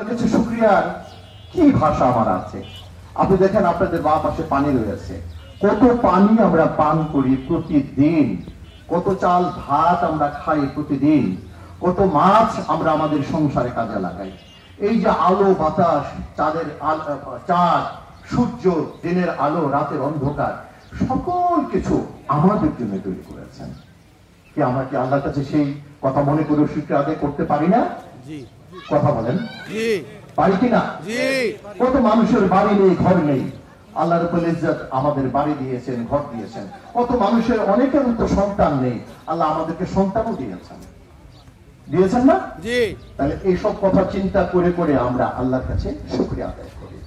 কিছু শুকরিয়ার কি ভাষা আমার আছে। আপনি দেখেন আপনাদের বাঁ পাশে পানি রয়েছে, কত পানি আমরা পান করি প্রতিদিন, কত চাল ভাত আমরা খাই প্রতিদিন, কত মাছ আমরা আমাদের সংসারে কাজে লাগাই। এই যে আলো বাতাস, চাঁদ সূর্য, দিনের আলো রাতের অন্ধকার, সকল কিছু আমাদের জন্য তৈরি করেছেন। কি আমরা কি আল্লাহর কাছে সেই কথা মনে করে শুকরিয়া আদায় করতে পারি না? কথা বলেন, পারি কিনা? কত মানুষের বাড়ি নেই, ঘর নেই, আল্লাহ রাব্বুল ইজ্জত আমাদের বাড়ি দিয়েছেন, ঘর দিয়েছেন। কত মানুষের অনেকের তো সন্তান নেই, আল্লাহ আমাদেরকে সন্তানও দিয়েছেন, দিয়েছেন না? তাহলে এইসব কথা চিন্তা করে করে আমরা আল্লাহর কাছে শুকরিয়া আদায় করি।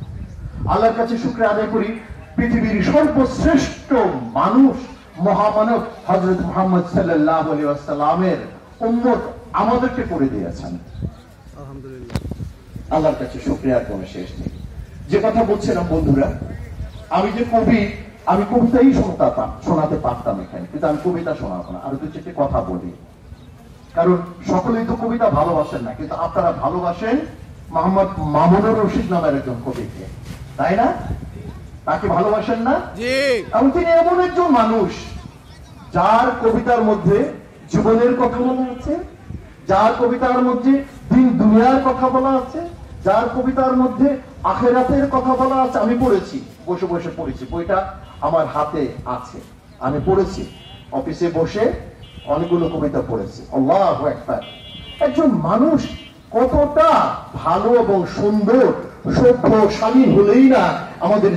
আল্লাহর কাছে শুকরিয়া আদায় করি পৃথিবীর সর্বশ্রেষ্ঠ মানুষ মহামানব হযরত মুহাম্মদ সাল্লাল্লাহু আলাইহি ওয়াসাল্লামের উম্মত আমাদেরকে করে দিয়েছেন। আলহামদুলিল্লাহ, আল্লাহর কাছে শুকরিয়ার কোনো শেষ নেই। যে কথা বলছিলাম বন্ধুরা, আমি যে কবি, আমি কবিতাই শোনাতে পারতাম এখানে, কিন্তু আমি কবিতা শোনাবো না, আরো দু চারটি কথা বলি। কারণ সকলেই তো কবিতা ভালোবাসেন না, কিন্তু আপনারা ভালোবাসেন মোহাম্মদ মামুনুর রশিদ নামের একজন কবিকে, তাই না? তাকে ভালোবাসেন না? এবং তিনি এমন একজন মানুষ যার কবিতার মধ্যে জীবনের কথা বলা আছে, যার কবিতার মধ্যে দিন দুনিয়ার কথা বলা আছে, যার কবিতার মধ্যে আখিরাতের কথা বলা আছে। আমি পড়েছি, বসে বসে পড়েছি, বইটা আমার হাতে আছে, আমি পড়েছি, অফিসে বসে অনেকগুলো কবিতা পড়েছি। আল্লাহু আকবার। একজন মানুষ কতটা ভালো এবং সুন্দর, সভ্যশালী হলেই না আমাদের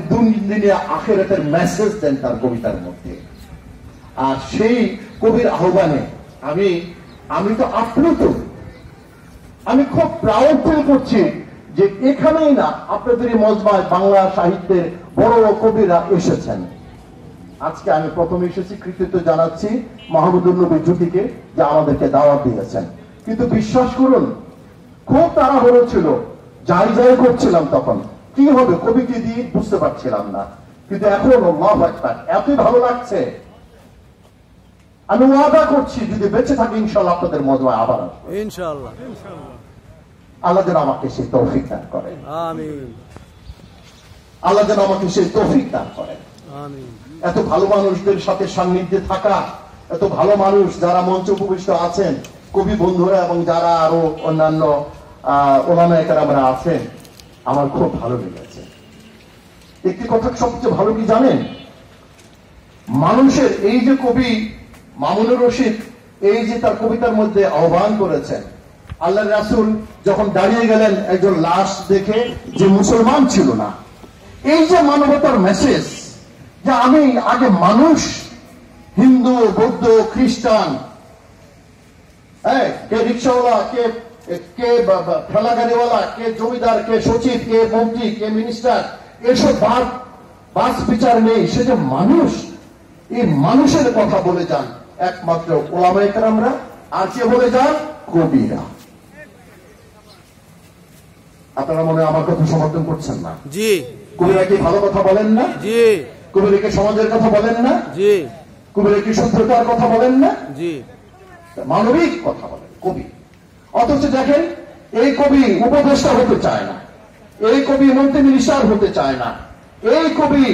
দিনে আখিরাতের মেসেজ দেন তার কবিতার মধ্যে। আর সেই কবির আহ্বানে আমি তো আপ্লুত, আমি খুব প্রাউড ফিল করছি যে এখানেই না আপনাদের এই মজমায় বাংলা সাহিত্যের বড় বড় কবিরা এসেছেন। আজকে আমি প্রথমে এসেছি, কৃতিত্ব জানাচ্ছি মাহমুদুর নবী জুটিকে যে আমাদেরকে দাওয়াত দিয়েছেন। কিন্তু বিশ্বাস করুন, খুব তাড়াহুড়ো ছিল, যাই করছিলাম, তখন কি হবে কবিকে দিয়ে বুঝতে পারছিলাম না। কিন্তু এখন আল্লাহু আকবার, এতই ভালো লাগছে, আমি ওয়াদা করছি যদি বেঁচে থাকি ইনশাআল্লাহ আপনাদের মজমায় আবার আসবো ইনশাআল্লাহ। আল্লাহ যেন আমাকে সেই তৌফিক দান করেন, আমিন। আল্লাহ যেন আমাকে সেই তৌফিক দান করেন, আমিন। এত ভালো মানুষদের সাথে সান্নিধ্যে থাকা, এত ভালো মানুষ যারা মঞ্চে উপবিষ্ট আছেন, কবি বন্ধুরা এবং যারা আরো অন্যান্য ওলামায়ে কেরামরা আছেন, আমার খুব ভালো লেগেছে। একটি কথা সবচেয়ে ভালো কি জানেন? মানুষের এই যে কবি মামুনুর রশিদ, এই যে তার কবিতার মধ্যে আহ্বান করেছেন, আল্লাহর রাসূল যখন দাঁড়িয়ে গেলেন একজন লাশ দেখে যে মুসলমান ছিল না, এই যে মানবতার মেসেজ, যে আমি আগে মানুষ, হিন্দু, বৌদ্ধ, খ্রিস্টান, কে রিক্সাওয়ালা, কে ঠেলাগাড়িওয়ালা, কে জমিদার, কে সচিব, কে মন্ত্রী, কে মিনিস্টার, এসব বাস বিচার নেই। সে যে মানুষ, এই মানুষের কথা বলে যান একমাত্র ওলামায়ে কেরামরা, আর কে বলে যান? কবিরা। আপনারা মনে হয় আমার কথা সমর্থন করছেন না? জি। কবিরা কি ভালো কথা বলেন না? জি। কবিরা কি সমাজের কথা বলেন না? জি। কবিরা কি শুদ্ধতার কথা বলেন না? জি। মানবিক কথা বলেন কবি। অথচ দেখেন, এই কবি উপদেষ্টা হতে চায় না, এই কবি মন্ত্রী মিনিস্টার হতে চায় না, এই কবি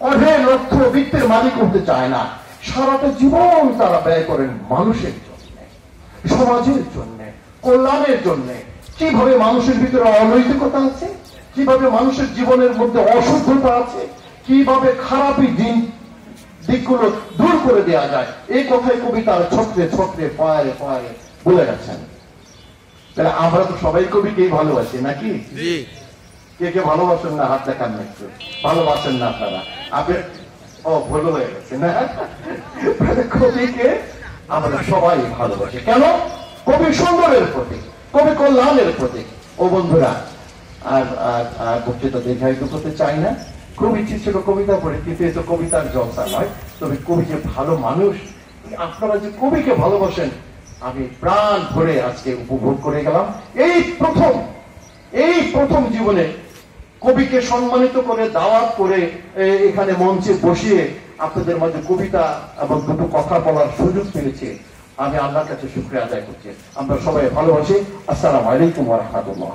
অঢেল অর্থ বৃত্তের মালিক হতে চায় না। সারাটা জীবন তারা ব্যয় করেন মানুষের জন্য, সমাজের জন্য, কল্যাণের জন্য। কিভাবে মানুষের ভিতরে অনৈতিকতা আছে, কিভাবে মানুষের জীবনের মধ্যে অশুদ্ধতা আছে, কিভাবে খারাপই দিকগুলো দূর করে দেওয়া যায়, এই কথাই কবি তার ছত্রে ছত্রে পয়ারে পয়ারে বলে গেছেন। তাহলে আমরা তো সবাই কবিকেই ভালোবাসি নাকি? কে কে ভালোবাসেন না? হাত দেখান না একটু। ভালোবাসেন না আপনারা? আপনি ভুল হয়ে গেছে না? কবিকে আমরা সবাই ভালোবাসি। কেন? কবি সুন্দরের প্রতীক, কবি কল্যাণের প্রতীক। ও বন্ধুরা, আর বক্তৃতা দীর্ঘায়িত করতে চাই না। খুব ইচ্ছে ছিল কবিতা পড়ে, কিন্তু এ তো কবিতার জলসা নয়। তবে কবি যে ভালো মানুষ, আপনারা যে কবিকে ভালোবাসেন, আমি প্রাণ ভরে আজকে উপভোগ করে গেলাম। এই প্রথম জীবনে কবিকে সম্মানিত করে, দাওয়াত করে, এখানে মঞ্চে বসিয়ে আপনাদের মাঝে কবিতা এবং দুটো কথা বলার সুযোগ পেয়েছি। আমি আল্লাহর কাছে শুকরিয়া আদায় করছি। আমরা সবাই ভালোবাসি। আসসালামু আলাইকুম ওয়া রাহমাতুল্লাহ।